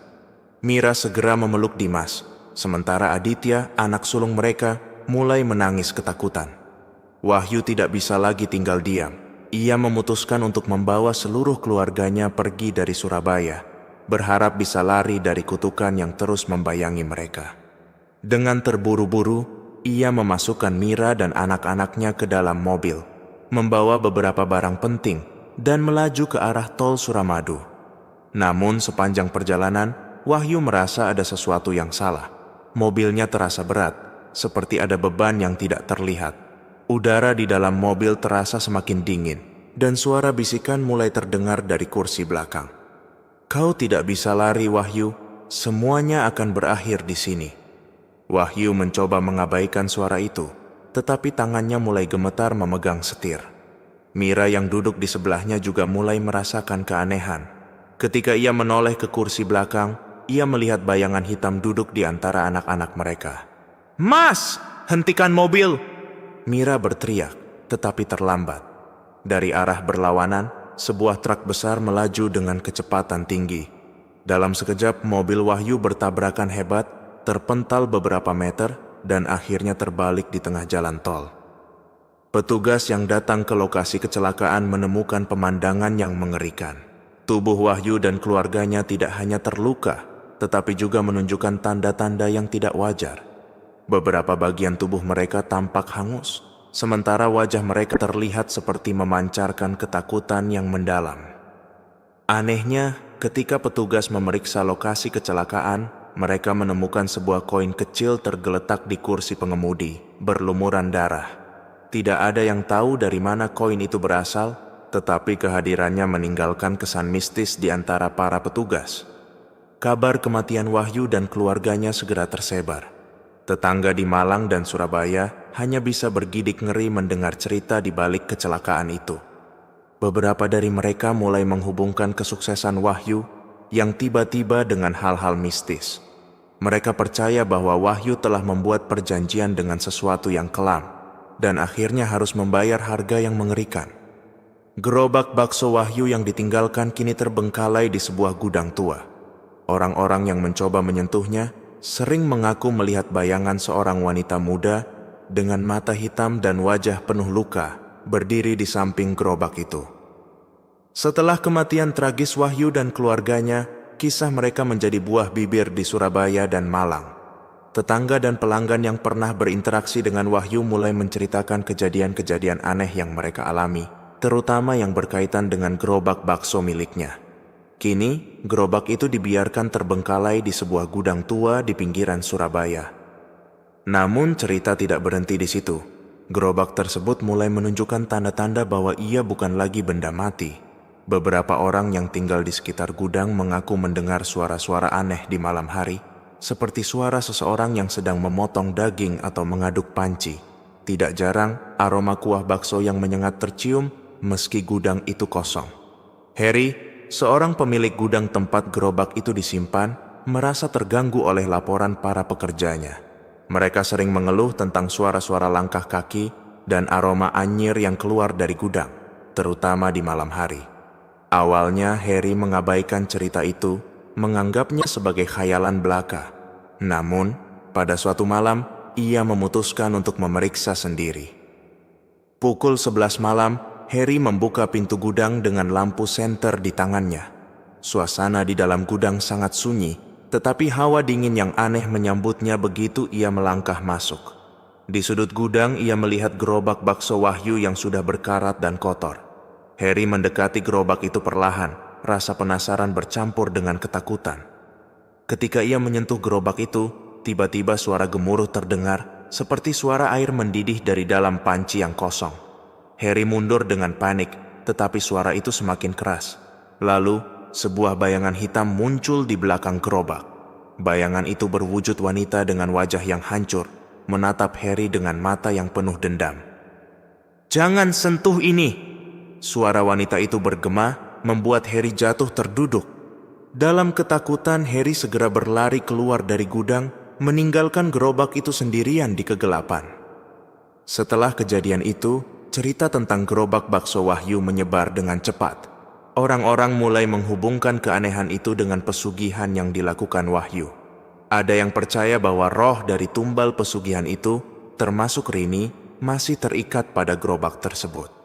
Mira segera memeluk Dimas, sementara Aditya, anak sulung mereka, mulai menangis ketakutan. Wahyu tidak bisa lagi tinggal diam. Ia memutuskan untuk membawa seluruh keluarganya pergi dari Surabaya, berharap bisa lari dari kutukan yang terus membayangi mereka. Dengan terburu-buru, ia memasukkan Mira dan anak-anaknya ke dalam mobil, membawa beberapa barang penting, dan melaju ke arah tol Suramadu. Namun sepanjang perjalanan, Wahyu merasa ada sesuatu yang salah. Mobilnya terasa berat, seperti ada beban yang tidak terlihat. Udara di dalam mobil terasa semakin dingin, dan suara bisikan mulai terdengar dari kursi belakang. Kau tidak bisa lari, Wahyu. Semuanya akan berakhir di sini. Wahyu mencoba mengabaikan suara itu, tetapi tangannya mulai gemetar memegang setir. Mira yang duduk di sebelahnya juga mulai merasakan keanehan. Ketika ia menoleh ke kursi belakang, ia melihat bayangan hitam duduk di antara anak-anak mereka. Mas, hentikan mobil! Mira berteriak, tetapi terlambat. Dari arah berlawanan, sebuah truk besar melaju dengan kecepatan tinggi. Dalam sekejap, mobil Wahyu bertabrakan hebat, terpental beberapa meter, dan akhirnya terbalik di tengah jalan tol. Petugas yang datang ke lokasi kecelakaan menemukan pemandangan yang mengerikan. Tubuh Wahyu dan keluarganya tidak hanya terluka, tetapi juga menunjukkan tanda-tanda yang tidak wajar. Beberapa bagian tubuh mereka tampak hangus, sementara wajah mereka terlihat seperti memancarkan ketakutan yang mendalam. Anehnya, ketika petugas memeriksa lokasi kecelakaan, mereka menemukan sebuah koin kecil tergeletak di kursi pengemudi, berlumuran darah. Tidak ada yang tahu dari mana koin itu berasal, tetapi kehadirannya meninggalkan kesan mistis di antara para petugas. Kabar kematian Wahyu dan keluarganya segera tersebar. Tetangga di Malang dan Surabaya hanya bisa bergidik ngeri mendengar cerita di balik kecelakaan itu. Beberapa dari mereka mulai menghubungkan kesuksesan Wahyu yang tiba-tiba dengan hal-hal mistis. Mereka percaya bahwa Wahyu telah membuat perjanjian dengan sesuatu yang kelam dan akhirnya harus membayar harga yang mengerikan. Gerobak bakso Wahyu yang ditinggalkan kini terbengkalai di sebuah gudang tua. Orang-orang yang mencoba menyentuhnya sering mengaku melihat bayangan seorang wanita muda dengan mata hitam dan wajah penuh luka berdiri di samping gerobak itu. Setelah kematian tragis Wahyu dan keluarganya, kisah mereka menjadi buah bibir di Surabaya dan Malang. Tetangga dan pelanggan yang pernah berinteraksi dengan Wahyu mulai menceritakan kejadian-kejadian aneh yang mereka alami, terutama yang berkaitan dengan gerobak bakso miliknya. Kini, gerobak itu dibiarkan terbengkalai di sebuah gudang tua di pinggiran Surabaya. Namun cerita tidak berhenti di situ. Gerobak tersebut mulai menunjukkan tanda-tanda bahwa ia bukan lagi benda mati. Beberapa orang yang tinggal di sekitar gudang mengaku mendengar suara-suara aneh di malam hari, seperti suara seseorang yang sedang memotong daging atau mengaduk panci. Tidak jarang, aroma kuah bakso yang menyengat tercium meski gudang itu kosong. Harry, seorang pemilik gudang tempat gerobak itu disimpan, merasa terganggu oleh laporan para pekerjanya. Mereka sering mengeluh tentang suara-suara langkah kaki dan aroma anyir yang keluar dari gudang, terutama di malam hari. Awalnya Harry mengabaikan cerita itu, menganggapnya sebagai khayalan belaka. Namun, pada suatu malam, ia memutuskan untuk memeriksa sendiri. Pukul 11 malam, Harry membuka pintu gudang dengan lampu senter di tangannya. Suasana di dalam gudang sangat sunyi, tetapi hawa dingin yang aneh menyambutnya begitu ia melangkah masuk. Di sudut gudang ia melihat gerobak bakso Wahyu yang sudah berkarat dan kotor. Harry mendekati gerobak itu perlahan, rasa penasaran bercampur dengan ketakutan. Ketika ia menyentuh gerobak itu, tiba-tiba suara gemuruh terdengar, seperti suara air mendidih dari dalam panci yang kosong. Harry mundur dengan panik, tetapi suara itu semakin keras. Lalu, sebuah bayangan hitam muncul di belakang gerobak. Bayangan itu berwujud wanita dengan wajah yang hancur, menatap Harry dengan mata yang penuh dendam. "Jangan sentuh ini!" Suara wanita itu bergema, membuat Harry jatuh terduduk. Dalam ketakutan, Harry segera berlari keluar dari gudang, meninggalkan gerobak itu sendirian di kegelapan. Setelah kejadian itu, cerita tentang gerobak bakso Wahyu menyebar dengan cepat. Orang-orang mulai menghubungkan keanehan itu dengan pesugihan yang dilakukan Wahyu. Ada yang percaya bahwa roh dari tumbal pesugihan itu, termasuk Rini, masih terikat pada gerobak tersebut.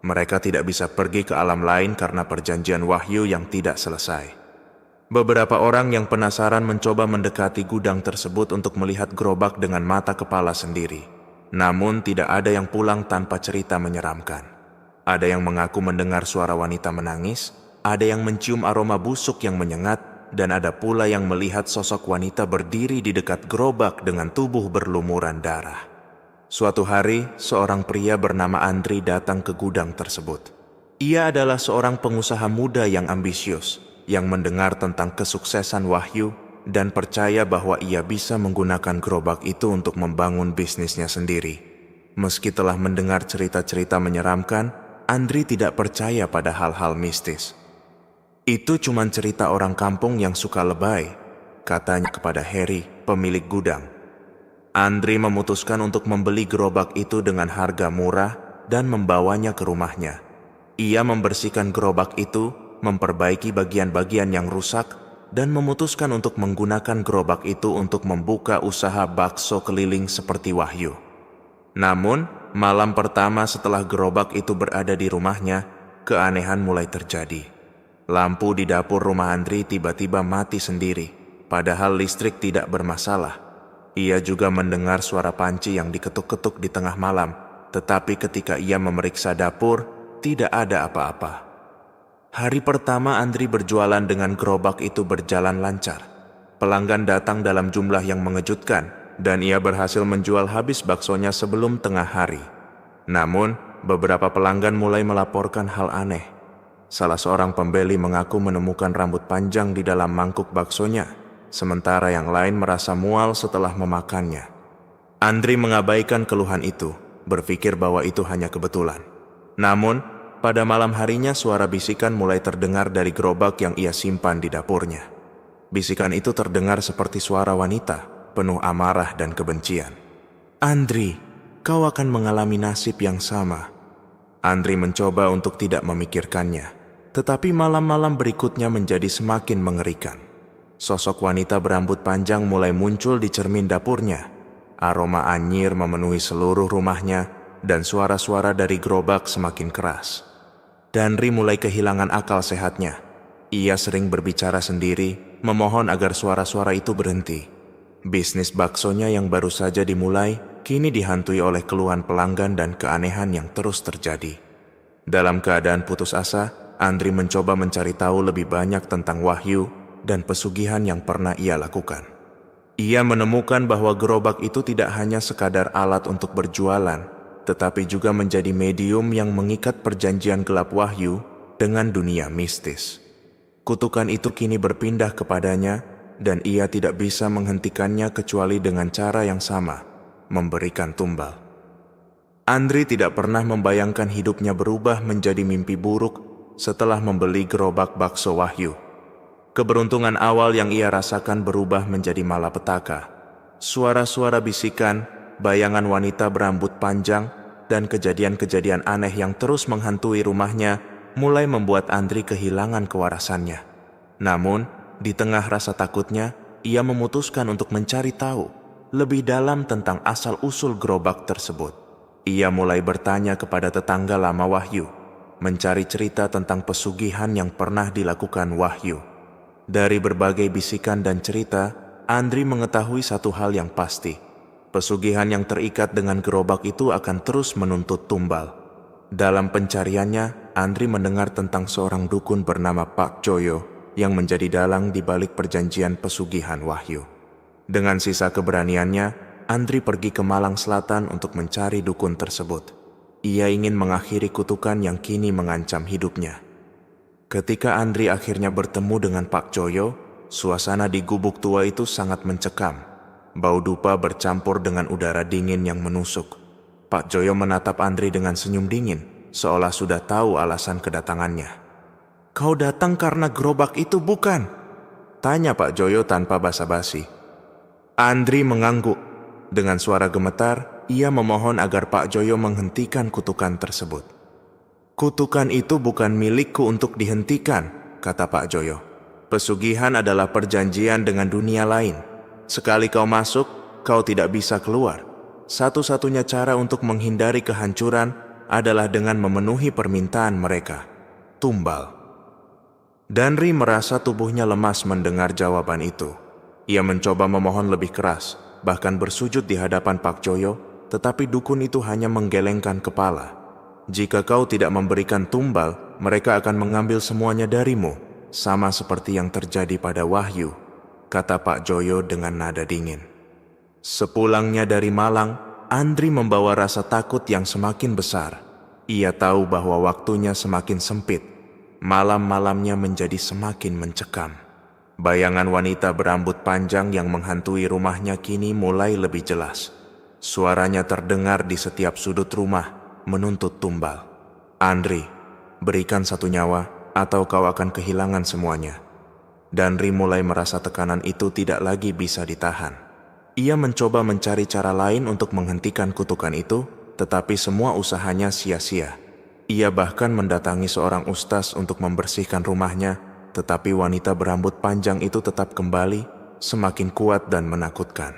Mereka tidak bisa pergi ke alam lain karena perjanjian Wahyu yang tidak selesai. Beberapa orang yang penasaran mencoba mendekati gudang tersebut untuk melihat gerobak dengan mata kepala sendiri. Namun tidak ada yang pulang tanpa cerita menyeramkan. Ada yang mengaku mendengar suara wanita menangis, ada yang mencium aroma busuk yang menyengat, dan ada pula yang melihat sosok wanita berdiri di dekat gerobak dengan tubuh berlumuran darah. Suatu hari, seorang pria bernama Andri datang ke gudang tersebut. Ia adalah seorang pengusaha muda yang ambisius, yang mendengar tentang kesuksesan Wahyu dan percaya bahwa ia bisa menggunakan gerobak itu untuk membangun bisnisnya sendiri. Meski telah mendengar cerita-cerita menyeramkan, Andri tidak percaya pada hal-hal mistis. "Itu cuma cerita orang kampung yang suka lebay," katanya kepada Harry, pemilik gudang. Andri memutuskan untuk membeli gerobak itu dengan harga murah dan membawanya ke rumahnya. Ia membersihkan gerobak itu, memperbaiki bagian-bagian yang rusak, dan memutuskan untuk menggunakan gerobak itu untuk membuka usaha bakso keliling seperti Wahyu. Namun, malam pertama setelah gerobak itu berada di rumahnya, keanehan mulai terjadi. Lampu di dapur rumah Andri tiba-tiba mati sendiri, padahal listrik tidak bermasalah. Ia juga mendengar suara panci yang diketuk-ketuk di tengah malam, tetapi ketika ia memeriksa dapur, tidak ada apa-apa. Hari pertama Andri berjualan dengan gerobak itu berjalan lancar. Pelanggan datang dalam jumlah yang mengejutkan, dan ia berhasil menjual habis baksonya sebelum tengah hari. Namun, beberapa pelanggan mulai melaporkan hal aneh. Salah seorang pembeli mengaku menemukan rambut panjang di dalam mangkuk baksonya, sementara yang lain merasa mual setelah memakannya. Andri mengabaikan keluhan itu, berpikir bahwa itu hanya kebetulan. Namun, pada malam harinya suara bisikan mulai terdengar dari gerobak yang ia simpan di dapurnya. Bisikan itu terdengar seperti suara wanita, penuh amarah dan kebencian. "Andri, kau akan mengalami nasib yang sama." Andri mencoba untuk tidak memikirkannya, tetapi malam-malam berikutnya menjadi semakin mengerikan. Sosok wanita berambut panjang mulai muncul di cermin dapurnya. Aroma anyir memenuhi seluruh rumahnya, dan suara-suara dari gerobak semakin keras. Danri mulai kehilangan akal sehatnya. Ia sering berbicara sendiri, memohon agar suara-suara itu berhenti. Bisnis baksonya yang baru saja dimulai, kini dihantui oleh keluhan pelanggan dan keanehan yang terus terjadi. Dalam keadaan putus asa, Andri mencoba mencari tahu lebih banyak tentang Wahyu dan pesugihan yang pernah ia lakukan. Ia menemukan bahwa gerobak itu tidak hanya sekadar alat untuk berjualan, tetapi juga menjadi medium yang mengikat perjanjian gelap Wahyu dengan dunia mistis. Kutukan itu kini berpindah kepadanya, dan ia tidak bisa menghentikannya kecuali dengan cara yang sama, memberikan tumbal. Andri tidak pernah membayangkan hidupnya berubah menjadi mimpi buruk setelah membeli gerobak bakso Wahyu. Keberuntungan awal yang ia rasakan berubah menjadi malapetaka. Suara-suara bisikan, bayangan wanita berambut panjang, dan kejadian-kejadian aneh yang terus menghantui rumahnya mulai membuat Andri kehilangan kewarasannya. Namun, di tengah rasa takutnya, ia memutuskan untuk mencari tahu lebih dalam tentang asal-usul gerobak tersebut. Ia mulai bertanya kepada tetangga lama Wahyu, mencari cerita tentang pesugihan yang pernah dilakukan Wahyu. Dari berbagai bisikan dan cerita, Andri mengetahui satu hal yang pasti. Pesugihan yang terikat dengan gerobak itu akan terus menuntut tumbal. Dalam pencariannya, Andri mendengar tentang seorang dukun bernama Pak Joyo yang menjadi dalang di balik perjanjian pesugihan Wahyu. Dengan sisa keberaniannya, Andri pergi ke Malang Selatan untuk mencari dukun tersebut. Ia ingin mengakhiri kutukan yang kini mengancam hidupnya. Ketika Andri akhirnya bertemu dengan Pak Joyo, suasana di gubuk tua itu sangat mencekam. Bau dupa bercampur dengan udara dingin yang menusuk. Pak Joyo menatap Andri dengan senyum dingin, seolah sudah tahu alasan kedatangannya. "Kau datang karena gerobak itu, bukan?" tanya Pak Joyo tanpa basa-basi. Andri mengangguk. Dengan suara gemetar, ia memohon agar Pak Joyo menghentikan kutukan tersebut. "Kutukan itu bukan milikku untuk dihentikan," kata Pak Joyo. "Pesugihan adalah perjanjian dengan dunia lain. Sekali kau masuk, kau tidak bisa keluar. Satu-satunya cara untuk menghindari kehancuran adalah dengan memenuhi permintaan mereka, tumbal." Danri merasa tubuhnya lemas mendengar jawaban itu. Ia mencoba memohon lebih keras, bahkan bersujud di hadapan Pak Joyo, tetapi dukun itu hanya menggelengkan kepala. "Jika kau tidak memberikan tumbal, mereka akan mengambil semuanya darimu, sama seperti yang terjadi pada Wahyu," kata Pak Joyo dengan nada dingin. Sepulangnya dari Malang, Andri membawa rasa takut yang semakin besar. Ia tahu bahwa waktunya semakin sempit. Malam-malamnya menjadi semakin mencekam. Bayangan wanita berambut panjang yang menghantui rumahnya kini mulai lebih jelas. Suaranya terdengar di setiap sudut rumah, menuntut tumbal. "Andri, berikan satu nyawa atau kau akan kehilangan semuanya." Danri mulai merasa tekanan itu tidak lagi bisa ditahan. Ia mencoba mencari cara lain untuk menghentikan kutukan itu, tetapi semua usahanya sia-sia. Ia bahkan mendatangi seorang ustaz untuk membersihkan rumahnya, tetapi wanita berambut panjang itu tetap kembali, semakin kuat dan menakutkan.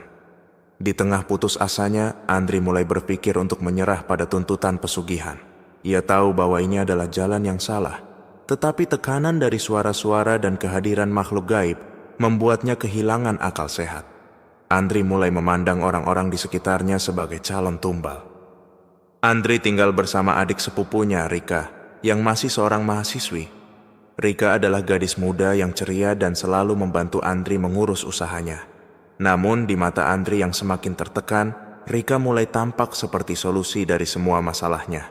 Di tengah putus asanya, Andri mulai berpikir untuk menyerah pada tuntutan pesugihan. Ia tahu bahwa ini adalah jalan yang salah, tetapi tekanan dari suara-suara dan kehadiran makhluk gaib membuatnya kehilangan akal sehat. Andri mulai memandang orang-orang di sekitarnya sebagai calon tumbal. Andri tinggal bersama adik sepupunya, Rika, yang masih seorang mahasiswi. Rika adalah gadis muda yang ceria dan selalu membantu Andri mengurus usahanya. Namun di mata Andri yang semakin tertekan, Rika mulai tampak seperti solusi dari semua masalahnya.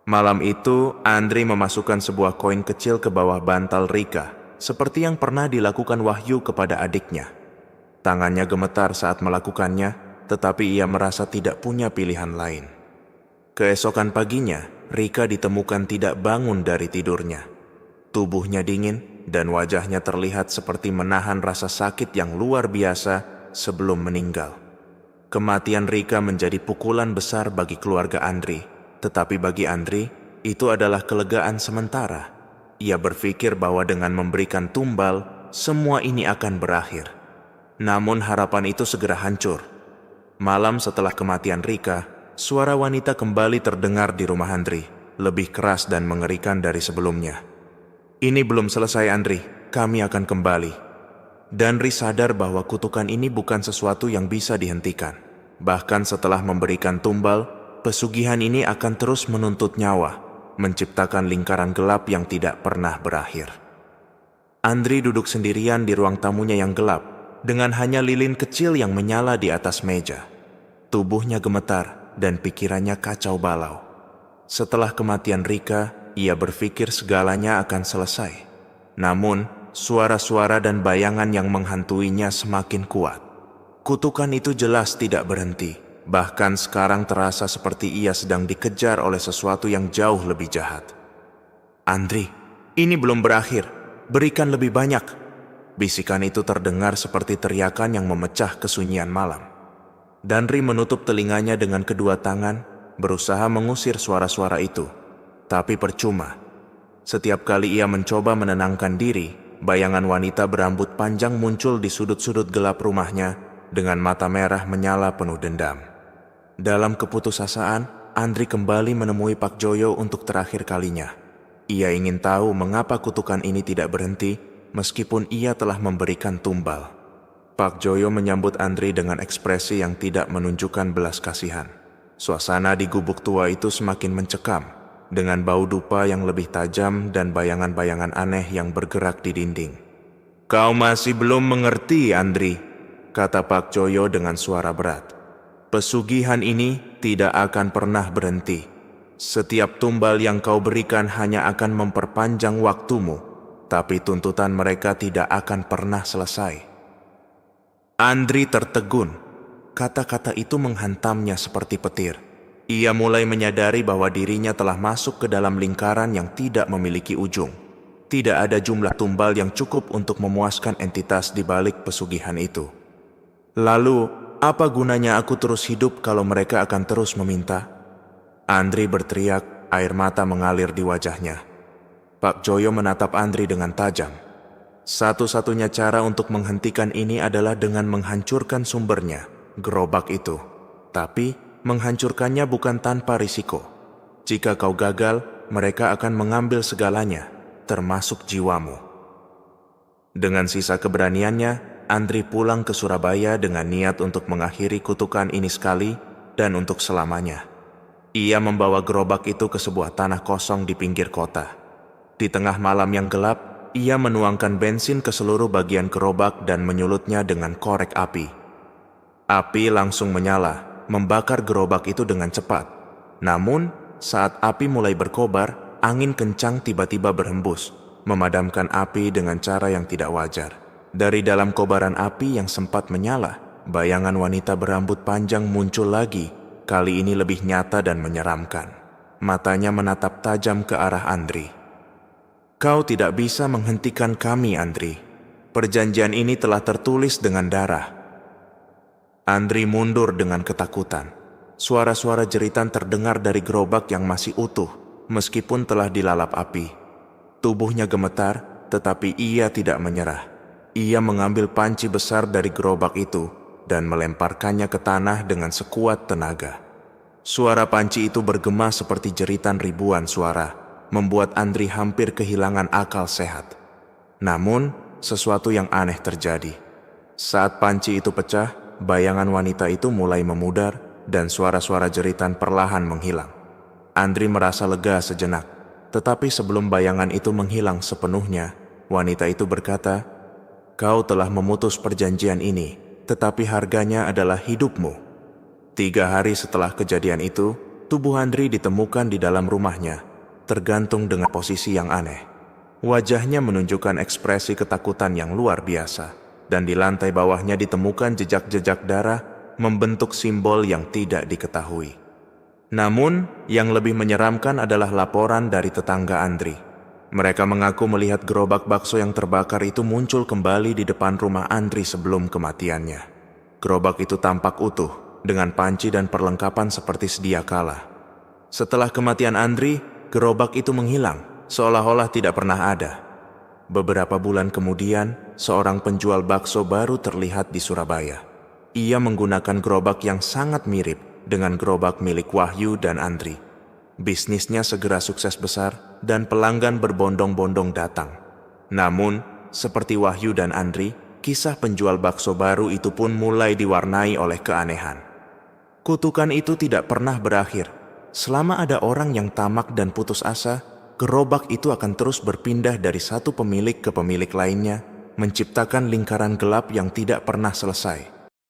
Malam itu, Andri memasukkan sebuah koin kecil ke bawah bantal Rika, seperti yang pernah dilakukan Wahyu kepada adiknya. Tangannya gemetar saat melakukannya, tetapi ia merasa tidak punya pilihan lain. Keesokan paginya, Rika ditemukan tidak bangun dari tidurnya. Tubuhnya dingin dan wajahnya terlihat seperti menahan rasa sakit yang luar biasa sebelum meninggal. Kematian Rika menjadi pukulan besar bagi keluarga Andri, tetapi bagi Andri, itu adalah kelegaan sementara. Ia berpikir bahwa dengan memberikan tumbal, semua ini akan berakhir. Namun harapan itu segera hancur. Malam setelah kematian Rika, suara wanita kembali terdengar di rumah Andri, lebih keras dan mengerikan dari sebelumnya. "Ini belum selesai, Andri. Kami akan kembali." Danri sadar bahwa kutukan ini bukan sesuatu yang bisa dihentikan. Bahkan setelah memberikan tumbal, pesugihan ini akan terus menuntut nyawa, menciptakan lingkaran gelap yang tidak pernah berakhir. Andri duduk sendirian di ruang tamunya yang gelap, dengan hanya lilin kecil yang menyala di atas meja. Tubuhnya gemetar dan pikirannya kacau balau. Setelah kematian Rika, ia berpikir segalanya akan selesai. Namun, suara-suara dan bayangan yang menghantuinya semakin kuat. Kutukan itu jelas tidak berhenti, bahkan sekarang terasa seperti ia sedang dikejar oleh sesuatu yang jauh lebih jahat. "Andri, ini belum berakhir. Berikan lebih banyak." Bisikan itu terdengar seperti teriakan yang memecah kesunyian malam. Danri menutup telinganya dengan kedua tangan, berusaha mengusir suara-suara itu. Tapi percuma. Setiap kali ia mencoba menenangkan diri, bayangan wanita berambut panjang muncul di sudut-sudut gelap rumahnya dengan mata merah menyala penuh dendam. Dalam keputusasaan, Andri kembali menemui Pak Joyo untuk terakhir kalinya. Ia ingin tahu mengapa kutukan ini tidak berhenti meskipun ia telah memberikan tumbal. Pak Joyo menyambut Andri dengan ekspresi yang tidak menunjukkan belas kasihan. Suasana di gubuk tua itu semakin mencekam, dengan bau dupa yang lebih tajam dan bayangan-bayangan aneh yang bergerak di dinding. "Kau masih belum mengerti, Andri," kata Pak Joyo dengan suara berat. "Pesugihan ini tidak akan pernah berhenti. Setiap tumbal yang kau berikan hanya akan memperpanjang waktumu, tapi tuntutan mereka tidak akan pernah selesai." Andri tertegun. Kata-kata itu menghantamnya seperti petir. Ia mulai menyadari bahwa dirinya telah masuk ke dalam lingkaran yang tidak memiliki ujung. Tidak ada jumlah tumbal yang cukup untuk memuaskan entitas di balik pesugihan itu. Lalu, apa gunanya aku terus hidup kalau mereka akan terus meminta? Andri berteriak, air mata mengalir di wajahnya. Pak Joyo menatap Andri dengan tajam. Satu-satunya cara untuk menghentikan ini adalah dengan menghancurkan sumbernya, gerobak itu. Tapi, menghancurkannya bukan tanpa risiko. Jika kau gagal, mereka akan mengambil segalanya, termasuk jiwamu. Dengan sisa keberaniannya, Andri pulang ke Surabaya dengan niat untuk mengakhiri kutukan ini sekali dan untuk selamanya. Ia membawa gerobak itu ke sebuah tanah kosong di pinggir kota. Di tengah malam yang gelap, ia menuangkan bensin ke seluruh bagian gerobak dan menyulutnya dengan korek api. Api langsung menyala, membakar gerobak itu dengan cepat. Namun, saat api mulai berkobar, angin kencang tiba-tiba berhembus, memadamkan api dengan cara yang tidak wajar. Dari dalam kobaran api yang sempat menyala, bayangan wanita berambut panjang muncul lagi, kali ini lebih nyata dan menyeramkan. Matanya menatap tajam ke arah Andri. "Kau tidak bisa menghentikan kami, Andri. Perjanjian ini telah tertulis dengan darah." Andri mundur dengan ketakutan. Suara-suara jeritan terdengar dari gerobak yang masih utuh, meskipun telah dilalap api. Tubuhnya gemetar, tetapi ia tidak menyerah. Ia mengambil panci besar dari gerobak itu dan melemparkannya ke tanah dengan sekuat tenaga. Suara panci itu bergema seperti jeritan ribuan suara, membuat Andri hampir kehilangan akal sehat. Namun, sesuatu yang aneh terjadi. Saat panci itu pecah, bayangan wanita itu mulai memudar dan suara-suara jeritan perlahan menghilang. Andri merasa lega sejenak, tetapi sebelum bayangan itu menghilang sepenuhnya, wanita itu berkata, "Kau telah memutus perjanjian ini, tetapi harganya adalah hidupmu." 3 hari setelah kejadian itu, tubuh Andri ditemukan di dalam rumahnya, tergantung dengan posisi yang aneh. Wajahnya menunjukkan ekspresi ketakutan yang luar biasa, dan di lantai bawahnya ditemukan jejak-jejak darah membentuk simbol yang tidak diketahui. Namun, yang lebih menyeramkan adalah laporan dari tetangga Andri. Mereka mengaku melihat gerobak bakso yang terbakar itu muncul kembali di depan rumah Andri sebelum kematiannya. Gerobak itu tampak utuh, dengan panci dan perlengkapan seperti sedia kala. Setelah kematian Andri, gerobak itu menghilang, seolah-olah tidak pernah ada. Beberapa bulan kemudian, seorang penjual bakso baru terlihat di Surabaya. Ia menggunakan gerobak yang sangat mirip dengan gerobak milik Wahyu dan Andri. Bisnisnya segera sukses besar dan pelanggan berbondong-bondong datang. Namun, seperti Wahyu dan Andri, kisah penjual bakso baru itu pun mulai diwarnai oleh keanehan. Kutukan itu tidak pernah berakhir. Selama ada orang yang tamak dan putus asa, gerobak itu akan terus berpindah dari satu pemilik ke pemilik lainnya, menciptakan lingkaran gelap yang tidak pernah selesai.